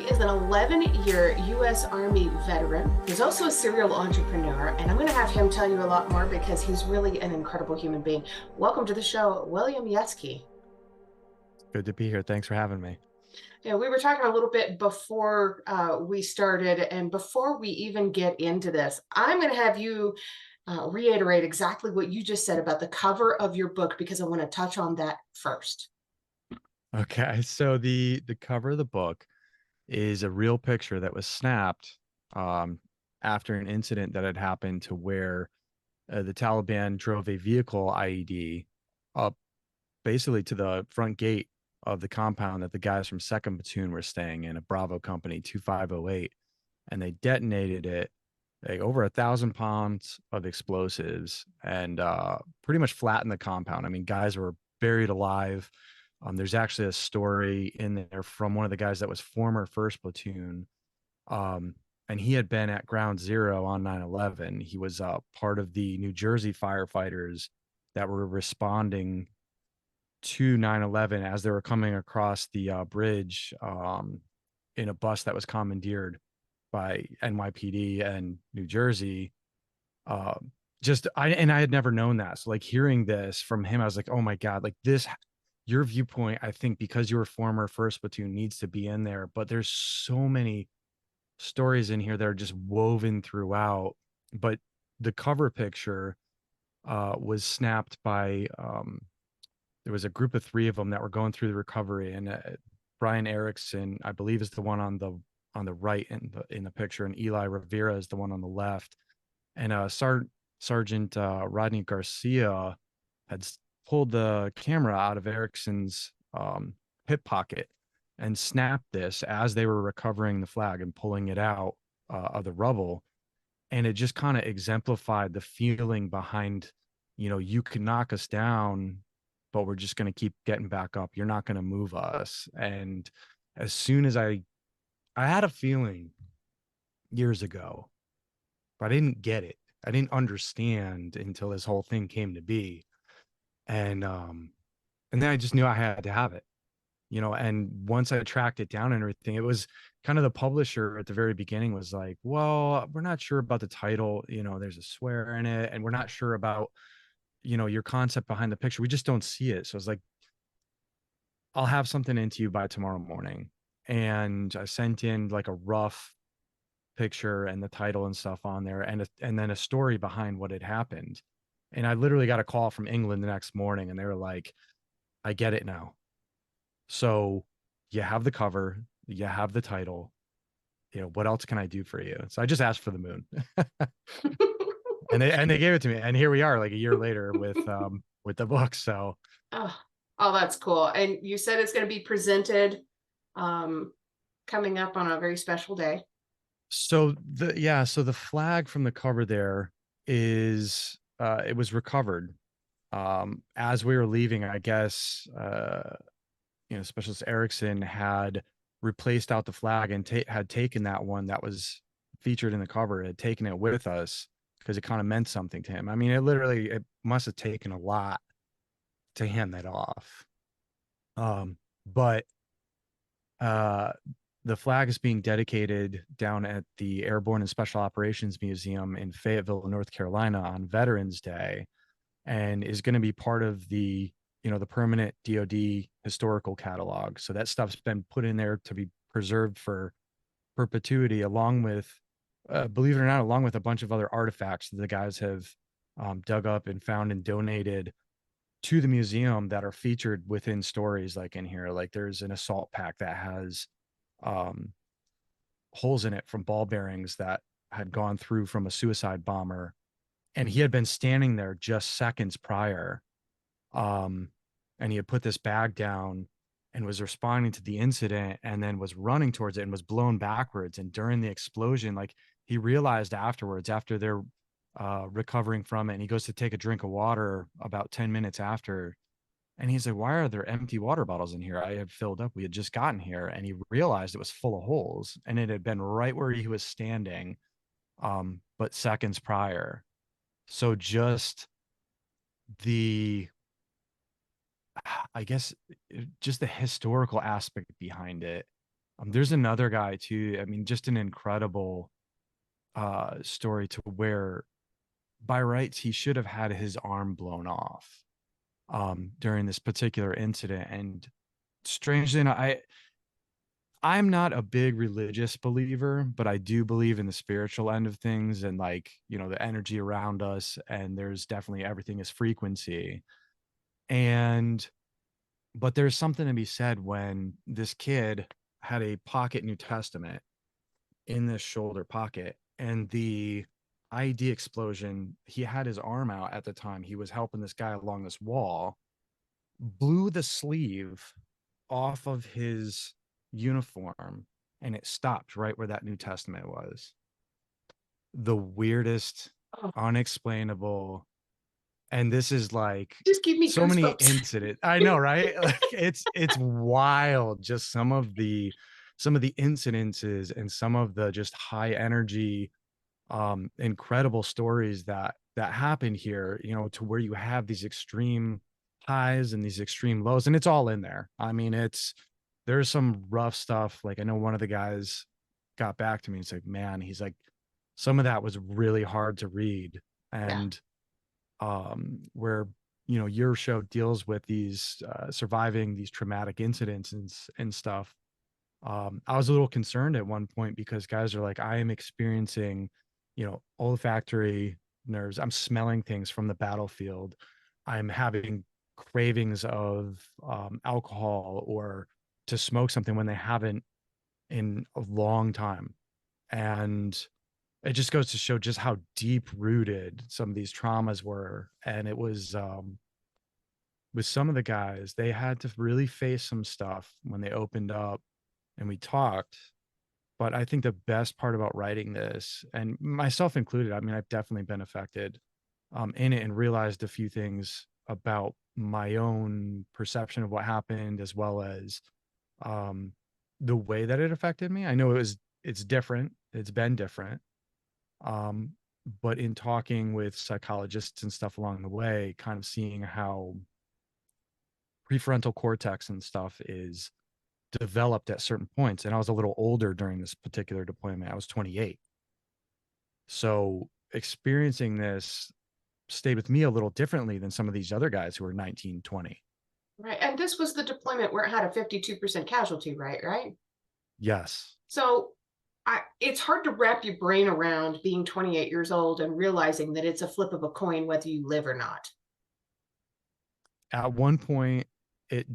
is an 11-year U.S. Army veteran. He's also a serial entrepreneur, and I'm going to have him tell you a lot more because he's really an incredible human being. Welcome to the show, William Yeske. Good to be here. Thanks for having me. Yeah, we were talking a little bit before we started, and before we even get into this, I'm going to have you reiterate exactly what you just said about the cover of your book because I want to touch on that first. Okay, so the cover of the book is a real picture that was snapped um, after an incident that had happened to where the Taliban drove a vehicle IED up basically to the front gate of the compound that the guys from Second Platoon were staying in, a Bravo Company 2508, and they detonated it. Like over 1,000 pounds of explosives and pretty much flattened the compound. I mean, guys were buried alive. There's actually a story in there from one of the guys that was former first platoon. Um, and he had been at ground zero on 9/11. He was part of the New Jersey firefighters that were responding to 9/11 as they were coming across the bridge in a bus that was commandeered by NYPD and New Jersey. Uh, I had never known that. So like hearing this from him, I was like, oh my God, like this, your viewpoint, I think because you were former first platoon needs to be in there. But there's so many stories in here that are just woven throughout. But the cover picture was snapped by there was a group of three of them that were going through the recovery, and Brian Erickson, I believe, is the one on the right in the picture, and Eli Rivera is the one on the left. And Sergeant Rodney Garcia had pulled the camera out of Erickson's hip pocket and snapped this as they were recovering the flag and pulling it out of the rubble. And it just kind of exemplified the feeling behind, you can knock us down, but we're just going to keep getting back up. You're not going to move us. And as soon as I had a feeling years ago, but I didn't get it. I didn't understand until this whole thing came to be. And then I just knew I had to have it, and once I tracked it down and everything, it was kind of the publisher at the very beginning was like, well, we're not sure about the title, there's a swear in it, and we're not sure about, your concept behind the picture. We just don't see it. So I was like, I'll have something into you by tomorrow morning. And I sent in like a rough picture and the title and stuff on there, and then a story behind what had happened. And I literally got a call from England the next morning, and they were like, I get it now. So you have the cover, you have the title. What else can I do for you? So I just asked for the moon. And they gave it to me. And here we are, like a year later with the book. So Oh, oh, that's cool. And you said it's going to be presented um, coming up on a very special day. so the flag from the cover there is it was recovered as we were leaving, I guess. Specialist Erickson had replaced out the flag and had taken that one that was featured in the cover, had taken it with us because it kind of meant something to him. I mean, it must have taken a lot to hand that off. But uh, the flag is being dedicated down at the Airborne and Special Operations Museum in Fayetteville, North Carolina on Veterans Day, and is going to be part of the permanent DoD historical catalog. So that stuff's been put in there to be preserved for perpetuity, along with, believe it or not, along with a bunch of other artifacts that the guys have dug up and found and donated to the museum that are featured within stories like in here. Like there's an assault pack that has um, holes in it from ball bearings that had gone through from a suicide bomber. And he had been standing there just seconds prior, um, and he had put this bag down and was responding to the incident and then was running towards it and was blown backwards. And during the explosion, like he realized afterwards, after they're recovering from it, and he goes to take a drink of water about 10 minutes after. And he's like, why are there empty water bottles in here? I had filled up. We had just gotten here. And he realized it was full of holes and it had been right where he was standing, but seconds prior. So just the I guess just the historical aspect behind it There's another guy too. I mean, just an incredible story to where by rights he should have had his arm blown off during this particular incident. And strangely enough, I'm not a big religious believer, but I do believe in the spiritual end of things and, like, the energy around us. And there's definitely everything is frequency. And but there's something to be said when this kid had a pocket New Testament in this shoulder pocket, and the IED explosion, he had his arm out at the time. He was helping this guy along this wall, blew the sleeve off of his uniform, and it stopped right where that New Testament was. The weirdest, Oh, unexplainable, and this is like just give me so many goosebumps. incidents. I know, right? Like it's wild. Just some of the incidences and some of the just high energy, incredible stories that happen here, to where you have these extreme highs and these extreme lows, and it's all in there. I mean, there's some rough stuff. Like, I know one of the guys got back to me. It's like, man, he's like, some of that was really hard to read. Yeah. And where your show deals with these surviving these traumatic incidents and stuff. I was a little concerned at one point because guys are like, I am experiencing, olfactory nerves. I'm smelling things from the battlefield. I'm having cravings of alcohol or to smoke something when they haven't in a long time. And it just goes to show just how deep rooted some of these traumas were. And it was, with some of the guys, they had to really face some stuff when they opened up and we talked. But I think the best part about writing this, and myself included, I mean, I've definitely been affected in it and realized a few things about my own perception of what happened, as well as um, the way that it affected me. I know it's different. It's been different. Um, but in talking with psychologists and stuff along the way, kind of seeing how prefrontal cortex and stuff is developed at certain points. And I was a little older during this particular deployment. I was 28. So experiencing this stayed with me a little differently than some of these other guys who were 19, 20. Right. And this was the deployment where it had a 52% casualty rate, right? Yes. So it's hard to wrap your brain around being 28 years old and realizing that it's a flip of a coin whether you live or not. At one point, it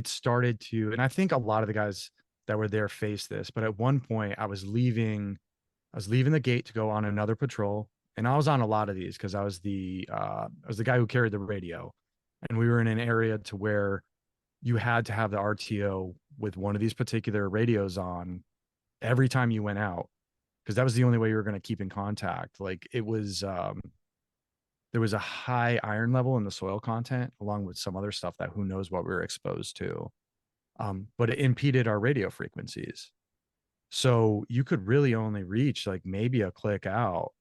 started to, and I think a lot of the guys that were there faced this, but at one point I was leaving the gate to go on another patrol, and I was on a lot of these because I was the guy who carried the radio, and we were in an area to where you had to have the RTO with one of these particular radios on every time you went out, because that was the only way you were going to keep in contact. Like, it was there was a high iron level in the soil content, along with some other stuff that who knows what we were exposed to. But it impeded our radio frequencies. So you could really only reach like maybe a click out.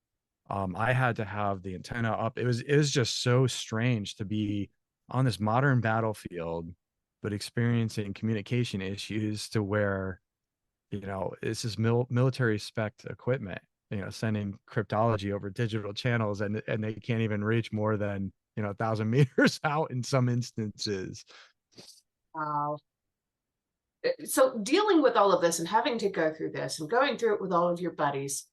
I had to have the antenna up. It was just so strange to be on this modern battlefield, but experiencing communication issues to where, this is military spec equipment, sending cryptology over digital channels, and they can't even reach more than, 1,000 meters out in some instances. Wow. So dealing with all of this and having to go through this and going through it with all of your buddies,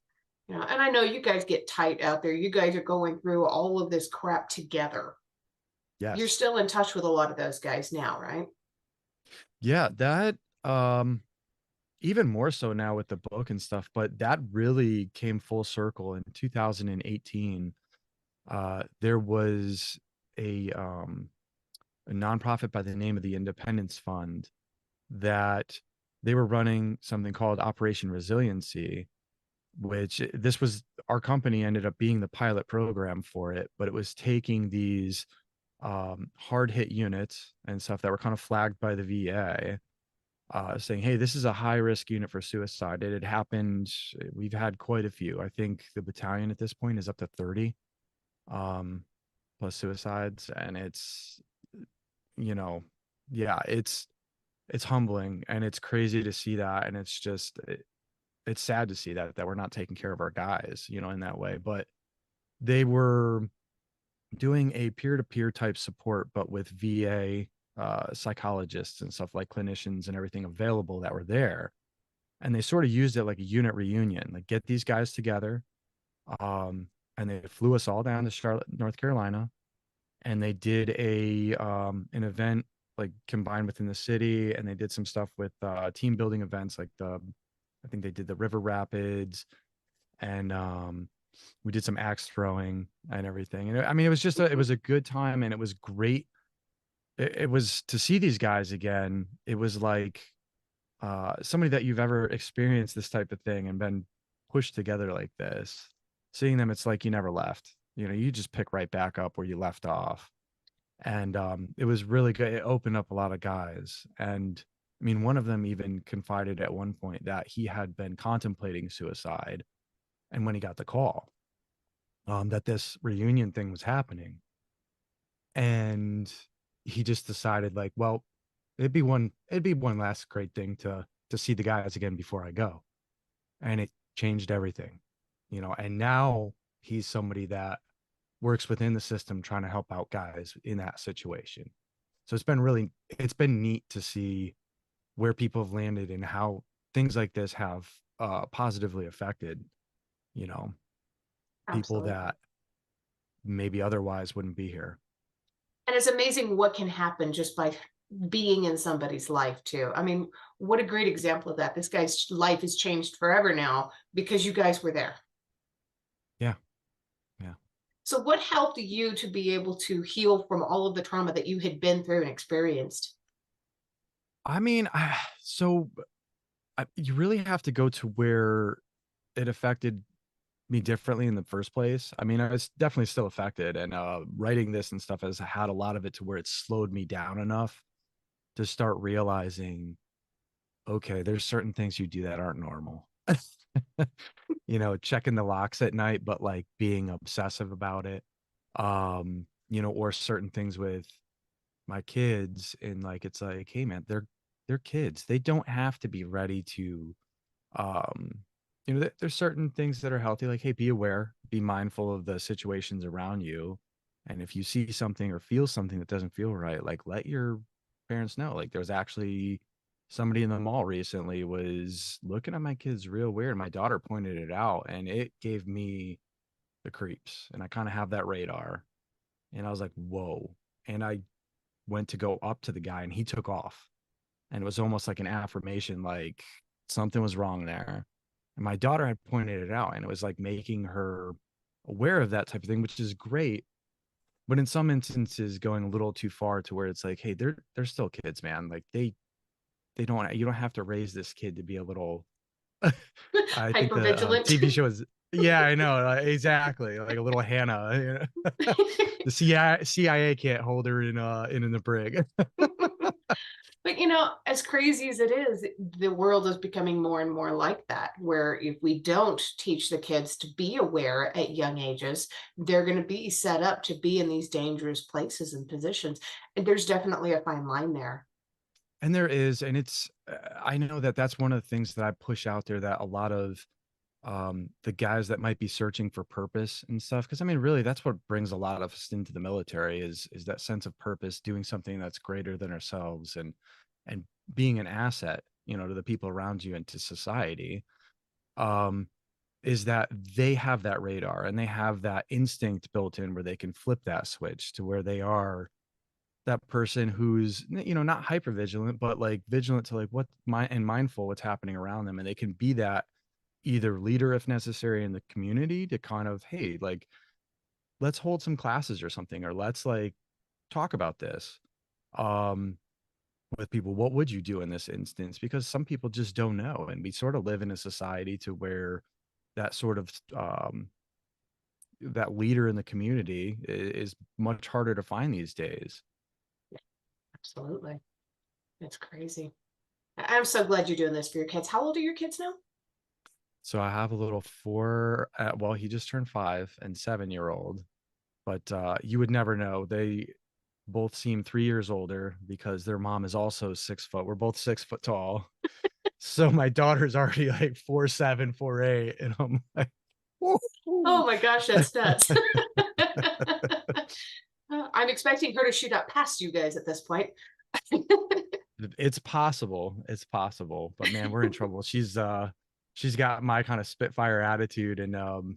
and I know you guys get tight out there. You guys are going through all of this crap together. You're Yes. still in touch with a lot of those guys now, right? Yeah, that even more so now with the book and stuff, but that really came full circle in 2018. There was a nonprofit by the name of the Independence Fund that they were running something called Operation Resiliency, which this was our company ended up being the pilot program for it, but it was taking these hard hit units and stuff that were kind of flagged by the VA, saying, hey, this is a high risk unit for suicide. It had happened. We've had quite a few. I think the battalion at this point is up to 30 um, plus suicides. And it's, you know, yeah, it's humbling and it's crazy to see that. And it's sad to see that we're not taking care of our guys, in that way. But they were doing a peer-to-peer type support, but with VA psychologists and stuff, like clinicians and everything available that were there. And they sort of used it like a unit reunion, like get these guys together. Um, and they flew us all down to Charlotte, North Carolina, and they did an event like combined within the city, and they did some stuff with team building events, like I think they did the river rapids, and we did some axe throwing and everything. And I mean, it was a good time, and it was great. It was to see these guys again. It was like somebody that you've ever experienced this type of thing and been pushed together like this. Seeing them, it's like you never left. You just pick right back up where you left off. And it was really good. It opened up a lot of guys. And I mean, one of them even confided at one point that he had been contemplating suicide. And when he got the call, that this reunion thing was happening, and he just decided, like, well, it'd be one last great thing to see the guys again before I go. And it changed everything, and now he's somebody that works within the system trying to help out guys in that situation. So it's been neat to see where people have landed and how things like this have positively affected, you know, people Absolutely. that maybe otherwise wouldn't be here. And it's amazing what can happen just by being in somebody's life too. I mean, what a great example of that. This guy's life has changed forever now because you guys were there. Yeah. Yeah. So what helped you to be able to heal from all of the trauma that you had been through and experienced? I mean, you really have to go to where it affected me differently in the first place. I mean, I was definitely still affected, and writing this and stuff has had a lot of it to where it slowed me down enough to start realizing, okay, there's certain things you do that aren't normal. Checking the locks at night, but like being obsessive about it. Or certain things with my kids, and like it's like, hey man, they're kids. They don't have to be ready to um there's certain things that are healthy, like, hey, be aware, be mindful of the situations around you, and if you see something or feel something that doesn't feel right, like, let your parents know. Like, there was actually somebody in the mall recently was looking at my kids real weird. My daughter pointed it out, and it gave me the creeps, and I kind of have that radar, and I was like, whoa. And I went to go up to the guy, and he took off, and it was almost like an affirmation, like something was wrong there. And my daughter had pointed it out, and it was like making her aware of that type of thing, which is great. But in some instances, going a little too far to where it's like, hey, they're still kids, man. Like, they don't you don't have to raise this kid to be a little I think the Hypervigilant. TV show is, yeah, I know, exactly, like a little Hannah. The CIA can't hold her in the brig. But as crazy as it is, the world is becoming more and more like that, where if we don't teach the kids to be aware at young ages, they're going to be set up to be in these dangerous places and positions. And there's definitely a fine line there. And there is, and I know that that's one of the things that I push out there, that a lot of the guys that might be searching for purpose and stuff, because I mean, really, that's what brings a lot of us into the military, is that sense of purpose, doing something that's greater than ourselves, and being an asset, to the people around you and to society. um is that they have that radar, and they have that instinct built in where they can flip that switch to where they are that person who's, not hyper vigilant, but like vigilant to like and mindful what's happening around them, and they can be that either leader if necessary in the community to kind of, hey, like, let's hold some classes or something, or let's like talk about this um with people. What would you do in this instance? Because some people just don't know, and we sort of live in a society to where that sort of that leader in the community is much harder to find these days. Absolutely. It's crazy. I'm so glad you're doing this for your kids. How old are your kids now? So I have a little well, he just turned 5 and 7-year old, but you would never know. both seem 3 years older because their mom is also 6 foot. We're both 6 foot tall. So my daughter's already like 4'7", 4'8", and I'm like, "Woo." Oh my gosh, that's nuts. I'm expecting her to shoot up past you guys at this point. It's possible. It's possible. But man, we're in trouble. She's got my kind of spitfire attitude and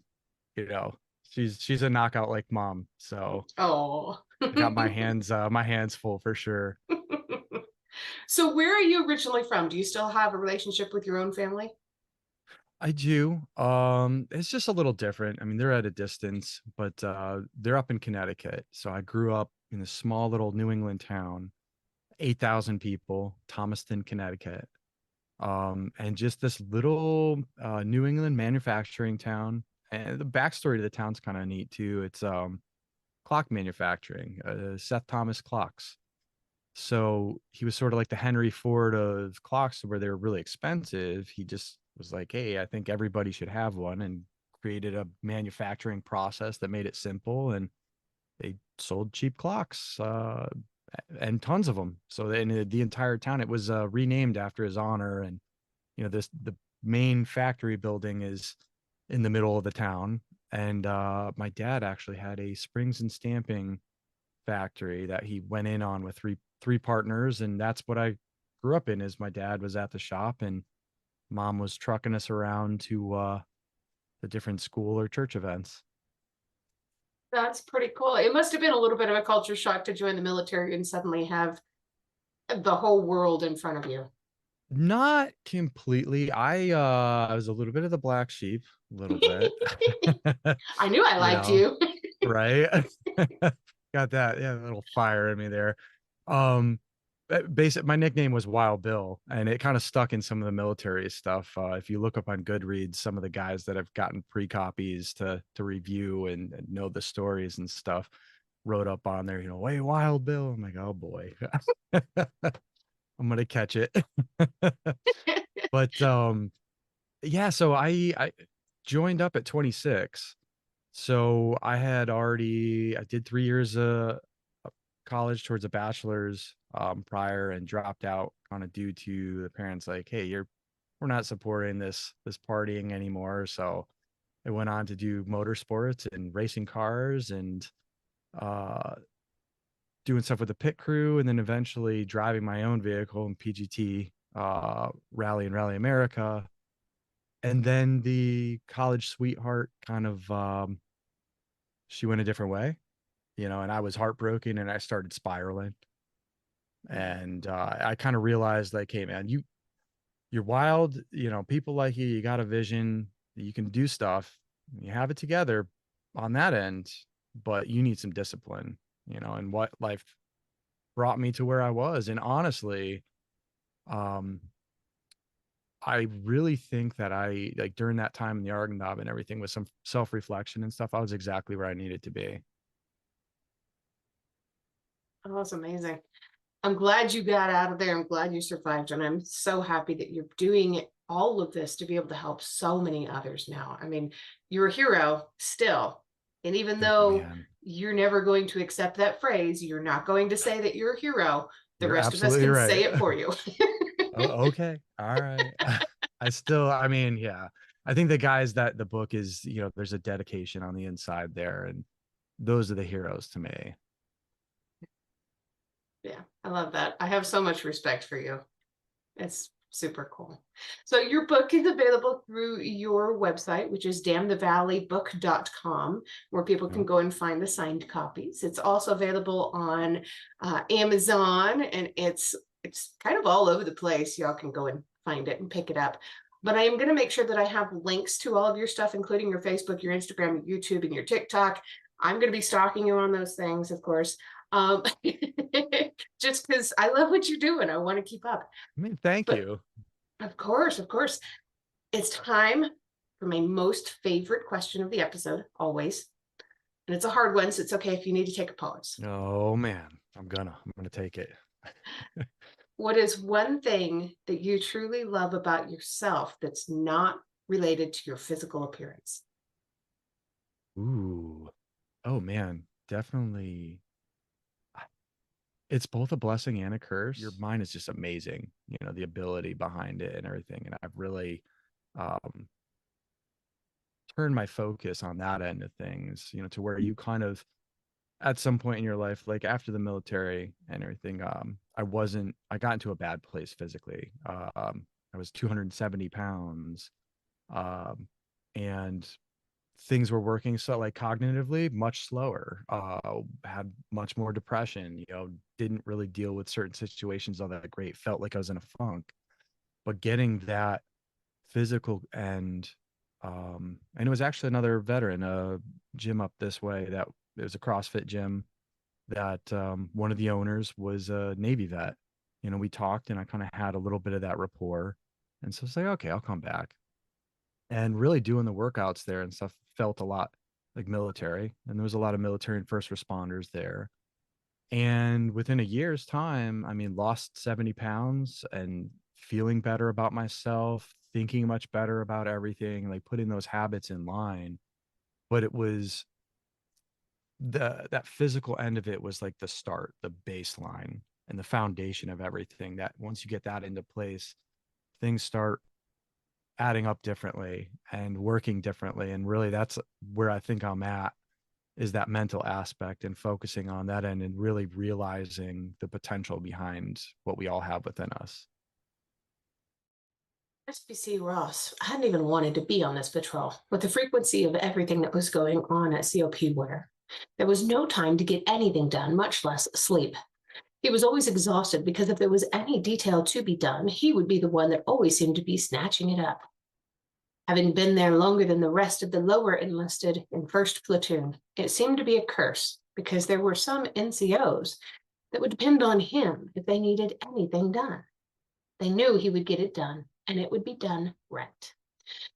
you know, she's a knockout like mom. So Oh. I got my hands full for sure. So where are you originally from? Do you still have a relationship with your own family? I do. It's just a little different. I mean, they're at a distance, but they're up in Connecticut. So I grew up in a small little New England town, 8,000 people, Thomaston, Connecticut. And just this little New England manufacturing town. And the backstory to the town's kind of neat too. It's clock manufacturing, Seth Thomas clocks. So he was sort of like the Henry Ford of clocks, where they were really expensive. He just was like, hey, I think everybody should have one, and created a manufacturing process that made it simple. And they sold cheap clocks, and tons of them. So in the entire town, it was renamed after his honor. And the main factory building is in the middle of the town. And my dad actually had a springs and stamping factory that he went in on with three partners, and that's what I grew up in. Is my dad was at the shop and mom was trucking us around to the different school or church events. That's pretty cool. It must have been a little bit of a culture shock to join the military and suddenly have the whole world in front of you. Not completely. I was a little bit of the black sheep, a little bit. I knew I you liked know you. right. Got that, yeah, a little fire in me there. um Basic my nickname was Wild Bill, and it kind of stuck in some of the military stuff. If you look up on Goodreads, some of the guys that have gotten pre-copies to review and know the stories and stuff wrote up on there, hey, Wild Bill. I'm like, oh boy. I'm gonna catch it. But yeah, so I joined up at 26. So I did 3 years college towards a bachelor's prior, and dropped out kind of due to the parents like, hey, we're not supporting this partying anymore. So I went on to do motorsports and racing cars, and uh doing stuff with the pit crew, and then eventually driving my own vehicle in PGT, Rally and Rally America. And then the college sweetheart kind of she went a different way, and I was heartbroken, and I started spiraling. And I kind of realized, like, hey man, you're wild, people like you got a vision, you can do stuff, you have it together on that end, but you need some discipline, and what life brought me to where I was. And honestly, um, I really think that I, like, during that time in the Argon job and everything, with some self-reflection and stuff, I was exactly where I needed to be. Oh, that's amazing. I'm glad you got out of there. I'm glad you survived. And I'm so happy that you're doing all of this to be able to help so many others now. I mean, you're a hero still. And even Oh though man, you're never going to accept that phrase, you're not going to say that you're a hero. The you're rest of us absolutely can right. say it for you. Oh, okay. All right. I mean, yeah. I think the guys that the book is, there's a dedication on the inside there, and those are the heroes to me. Yeah, I love that. I have so much respect for you. It's super cool. So your book is available through your website, which is damnthevalleybook.com, where people can Yep. go and find the signed copies. It's also available on Amazon, and it's kind of all over the place. Y'all can go and find it and pick it up. But I am going to make sure that I have links to all of your stuff, including your Facebook, your Instagram, your YouTube, and your TikTok. I'm going to be stalking you on those things, of course. Um, just because I love what you're doing. I want to keep up. I mean, thank But you. of course, of course. It's time for my most favorite question of the episode, always. And it's a hard one, so it's okay if you need to take a pause. Oh man, I'm gonna take it. What is one thing that you truly love about yourself that's not related to your physical appearance? Ooh. Oh man, definitely. It's both a blessing and a curse. Your mind is just amazing, the ability behind it and everything. And I've really um, turned my focus on that end of things, to where you kind of, at some point in your life, like after the military and everything, I got into a bad place physically. I was 270 pounds, um, and things were working so like cognitively much slower, had much more depression, didn't really deal with certain situations all that great, felt like I was in a funk. But getting that physical end, and it was actually another veteran, a gym up this way, that it was a CrossFit gym that, one of the owners was a Navy vet. We talked and I kind of had a little bit of that rapport. And so it's like, okay, I'll come back. And really doing the workouts there and stuff felt a lot like military. And there was a lot of military and first responders there. And within a year's time, I mean, lost 70 pounds and feeling better about myself, thinking much better about everything, like putting those habits in line. But it was that physical end of it was like the start, the baseline, and the foundation of everything. That once you get that into place, things start adding up differently and working differently. And really that's where I think I'm at, is that mental aspect and focusing on that end and really realizing the potential behind what we all have within us. SBC Ross hadn't even wanted to be on this patrol. With the frequency of everything that was going on at COP Wear, there was no time to get anything done, much less sleep. He was always exhausted because if there was any detail to be done, he would be the one that always seemed to be snatching it up. Having been there longer than the rest of the lower enlisted in 1st Platoon, it seemed to be a curse because there were some NCOs that would depend on him if they needed anything done. They knew he would get it done, and it would be done right.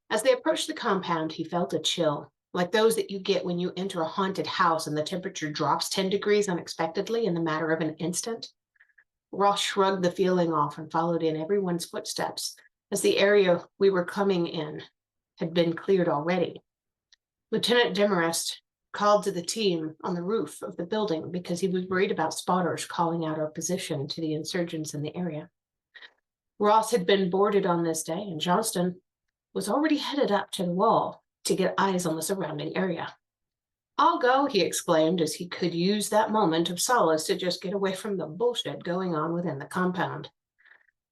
As they approached the compound, he felt a chill, like those that you get when you enter a haunted house and the temperature drops 10 degrees unexpectedly in the matter of an instant. Ross shrugged the feeling off and followed in everyone's footsteps, as the area we were coming in had been cleared already. Lieutenant Demarest called to the team on the roof of the building because he was worried about spotters calling out our position to the insurgents in the area. Ross had been boarded on this day, and Johnston was already headed up to the wall to get eyes on the surrounding area. I'll go, he exclaimed, as he could use that moment of solace to just get away from the bullshit going on within the compound.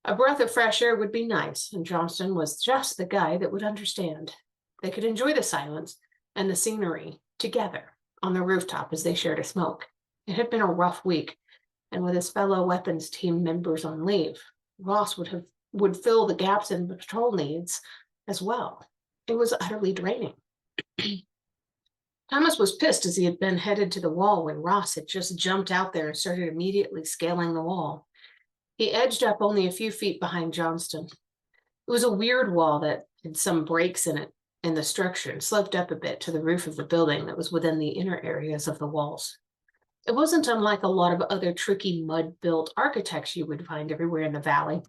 A breath of fresh air would be nice, and Johnston was just the guy that would understand. They could enjoy the silence and the scenery together on the rooftop as they shared a smoke. It had been a rough week, and with his fellow weapons team members on leave, Ross would fill the gaps in patrol needs as well. It was utterly draining. Thomas was pissed as he had been headed to the wall when Ross had just jumped out there and started immediately scaling the wall. He edged up only a few feet behind Johnston. It was a weird wall that had some breaks in it in the structure and sloped up a bit to the roof of the building that was within the inner areas of the walls. It wasn't unlike a lot of other tricky mud-built architecture you would find everywhere in the valley.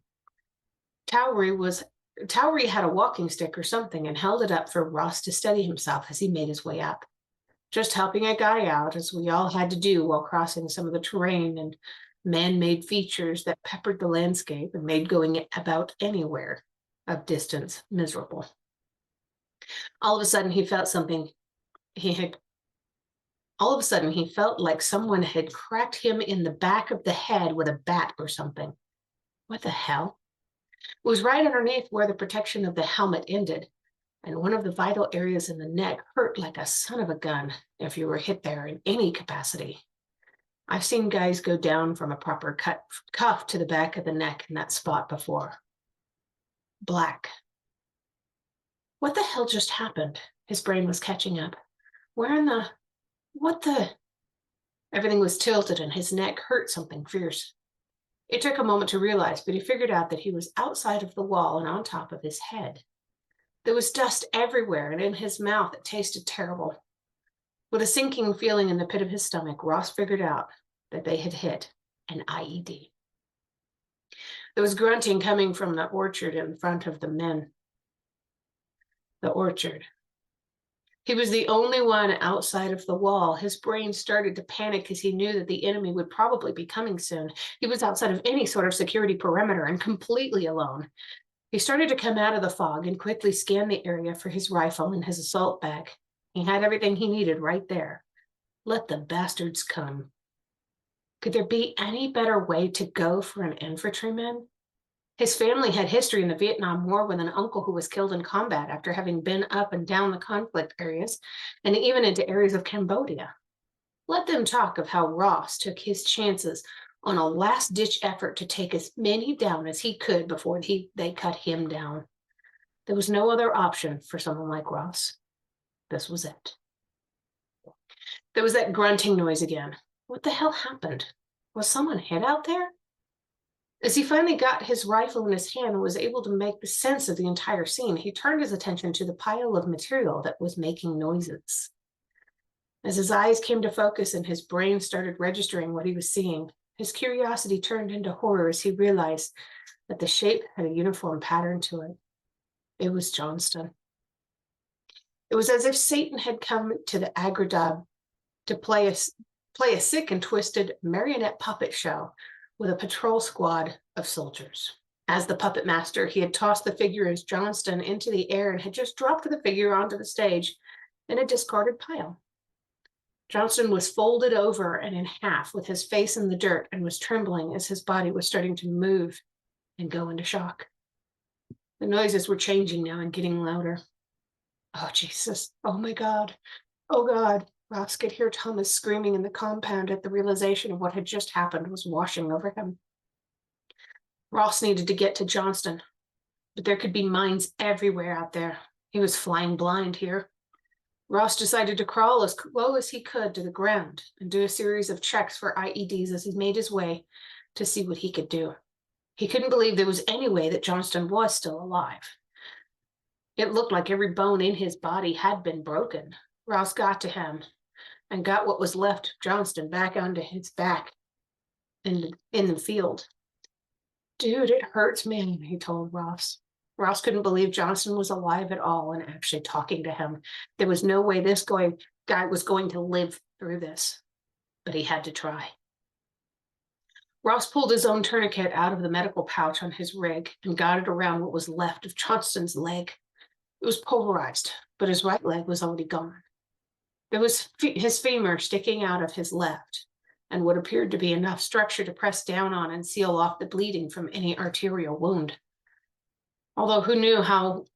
Towery had a walking stick or something and held it up for Ross to steady himself as he made his way up, just helping a guy out, as we all had to do while crossing some of the terrain and man-made features that peppered the landscape and made going about anywhere of distance miserable. All of a sudden, he felt like someone had cracked him in the back of the head with a bat or something. What the hell? It was right underneath where the protection of the helmet ended, and one of the vital areas in the neck hurt like a son of a gun if you were hit there in any capacity. I've seen guys go down from a proper cuff to the back of the neck in that spot before. Black. What the hell just happened? His brain was catching up. What the? Everything was tilted and his neck hurt something fierce. It took a moment to realize, but he figured out that he was outside of the wall and on top of his head. There was dust everywhere, and in his mouth it tasted terrible. With a sinking feeling in the pit of his stomach, Ross figured out that they had hit an IED. There was grunting coming from the orchard in front of the men. The orchard. He was the only one outside of the wall. His brain started to panic as he knew that the enemy would probably be coming soon. He was outside of any sort of security perimeter and completely alone. He started to come out of the fog and quickly scanned the area for his rifle and his assault bag. He had everything he needed right there. Let the bastards come. Could there be any better way to go for an infantryman? His family had history in the Vietnam War with an uncle who was killed in combat after having been up and down the conflict areas and even into areas of Cambodia. Let them talk of how Ross took his chances on a last ditch effort to take as many down as he could before they cut him down. There was no other option for someone like Ross. This was it. There was that grunting noise again. What the hell happened? Was someone hit out there? As he finally got his rifle in his hand and was able to make sense of the entire scene, he turned his attention to the pile of material that was making noises. As his eyes came to focus and his brain started registering what he was seeing, his curiosity turned into horror as he realized that the shape had a uniform pattern to it. It was Johnston. It was as if Satan had come to the Agradab to play a sick and twisted marionette puppet show with a patrol squad of soldiers. As the puppet master, he had tossed the figure as Johnston into the air and had just dropped the figure onto the stage in a discarded pile. Johnston was folded over and in half with his face in the dirt and was trembling as his body was starting to move and go into shock. The noises were changing now and getting louder. Oh, Jesus. Oh, my God. Oh, God. Ross could hear Thomas screaming in the compound at the realization of what had just happened was washing over him. Ross needed to get to Johnston, but there could be mines everywhere out there. He was flying blind here. Ross decided to crawl as low as he could to the ground and do a series of checks for IEDs as he made his way to see what he could do. He couldn't believe there was any way that Johnston was still alive. It looked like every bone in his body had been broken. Ross got to him and got what was left of Johnston back onto his back in the field. Dude, it hurts, man, he told Ross. Ross couldn't believe Johnston was alive at all and actually talking to him. There was no way this guy was going to live through this, but he had to try. Ross pulled his own tourniquet out of the medical pouch on his rig and got it around what was left of Johnston's leg. It was pulverized, but his right leg was already gone. There was his femur sticking out of his left, and what appeared to be enough structure to press down on and seal off the bleeding from any arterial wound. Although who knew how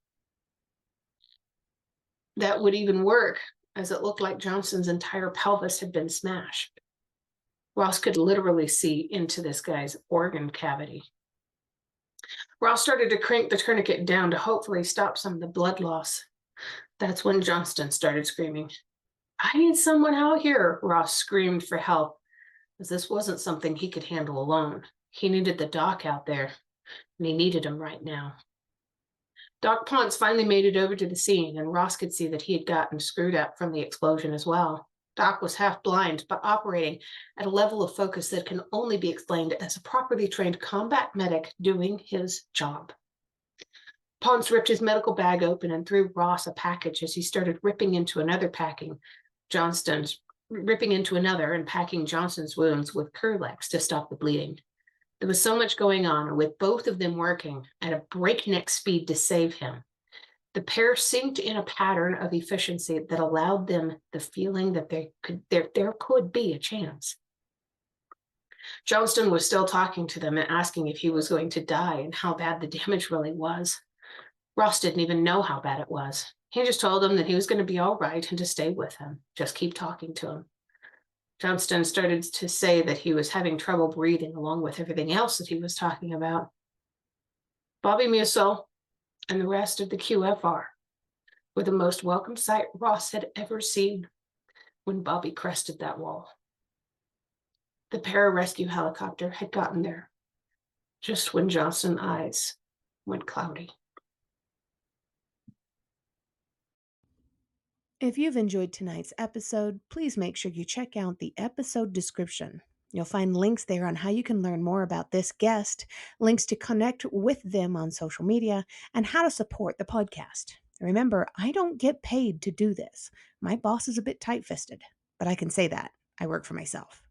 that would even work, as it looked like Johnston's entire pelvis had been smashed. Ross could literally see into this guy's organ cavity. Ross started to crank the tourniquet down to hopefully stop some of the blood loss. That's when Johnston started screaming. I need someone out here, Ross screamed for help, as this wasn't something he could handle alone. He needed the doc out there, and he needed him right now. Doc Ponce finally made it over to the scene, and Ross could see that he had gotten screwed up from the explosion as well. Doc was half blind, but operating at a level of focus that can only be explained as a properly trained combat medic doing his job. Ponce ripped his medical bag open and threw Ross a package as he started ripping into another and packing Johnston's wounds with Kerlex to stop the bleeding. There was so much going on, and with both of them working at a breakneck speed to save him, the pair synced in a pattern of efficiency that allowed them the feeling that there could be a chance. Johnston was still talking to them and asking if he was going to die and how bad the damage really was. Ross didn't even know how bad it was. He just told them that he was going to be all right and to stay with him. Just keep talking to him. Johnston started to say that he was having trouble breathing along with everything else that he was talking about. Bobby Musil and the rest of the QFR were the most welcome sight Ross had ever seen when Bobby crested that wall. The pararescue helicopter had gotten there just when Johnston's eyes went cloudy. If you've enjoyed tonight's episode, please make sure you check out the episode description. You'll find links there on how you can learn more about this guest, links to connect with them on social media, and how to support the podcast. Remember, I don't get paid to do this. My boss is a bit tight fisted, but I can say that. I work for myself.